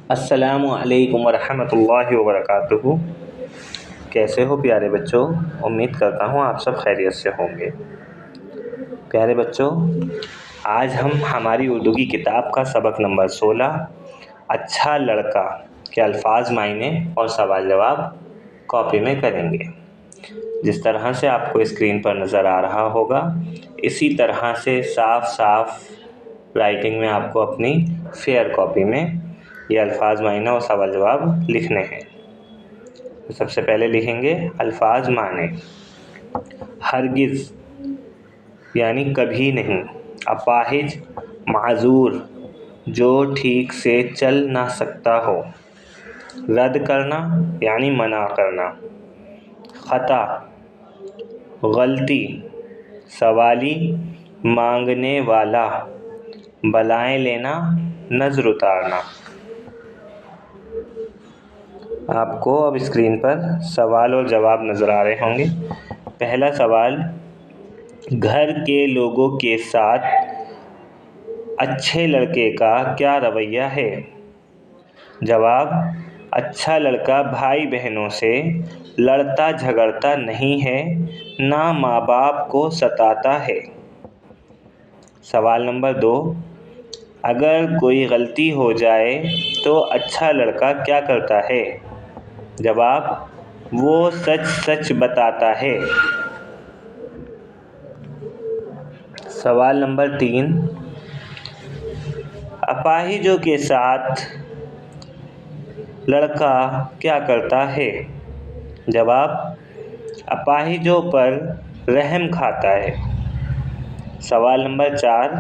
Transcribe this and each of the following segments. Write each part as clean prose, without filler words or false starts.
अस्सलामु अलैकुम वरहमतुल्लाहि वबरकातुहू। कैसे हो प्यारे बच्चों? उम्मीद करता हूँ आप सब खैरियत से होंगे। प्यारे बच्चों, आज हम हमारी उर्दू की किताब का सबक नंबर 16 अच्छा लड़का के अल्फाज मायने और सवाल जवाब कॉपी में करेंगे। जिस तरह से आपको स्क्रीन पर नज़र आ रहा होगा, इसी तरह से साफ साफ राइटिंग में आपको अपनी फेयर कॉपी में ये अल्फाज मायने और सवाल जवाब लिखने हैं। तो सबसे पहले लिखेंगे अल्फाज माने। हरगिज़ यानी कभी नहीं। अपाहिज माजूर जो ठीक से चल ना सकता हो। रद्द करना यानी मना करना। ख़ता गलती। सवाली मांगने वाला। बलाएं लेना नज़र उतारना। आपको अब स्क्रीन पर सवाल और जवाब नज़र आ रहे होंगे। पहला सवाल, घर के लोगों के साथ अच्छे लड़के का क्या रवैया है? जवाब, अच्छा लड़का भाई बहनों से लड़ता झगड़ता नहीं है, ना माँ बाप को सताता है। सवाल नंबर 2, अगर कोई गलती हो जाए तो अच्छा लड़का क्या करता है? जवाब, वो सच सच बताता है। सवाल नंबर 3, अपाहिजों के साथ लड़का क्या करता है? जवाब, अपाहिजों पर रहम खाता है। सवाल नंबर 4,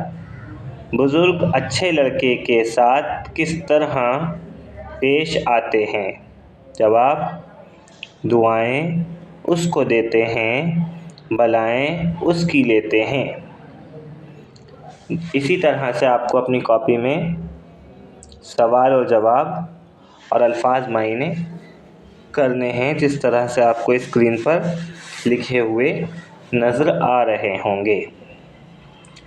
बुज़ुर्ग अच्छे लड़के के साथ किस तरह पेश आते हैं? जवाब, दुआएं उसको देते हैं, बलाएं उसकी लेते हैं। इसी तरह से आपको अपनी कॉपी में सवाल और जवाब और अल्फाज मायने करने हैं, जिस तरह से आपको स्क्रीन पर लिखे हुए नज़र आ रहे होंगे।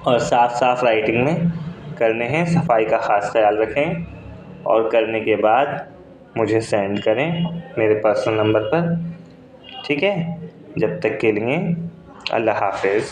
और साफ साफ राइटिंग में करने हैं। सफाई का ख़ास ख्याल रखें और करने के बाद मुझे सेंड करें मेरे पर्सनल नंबर पर। ठीक है? जब तक के लिए अल्लाह हाफ़िज़।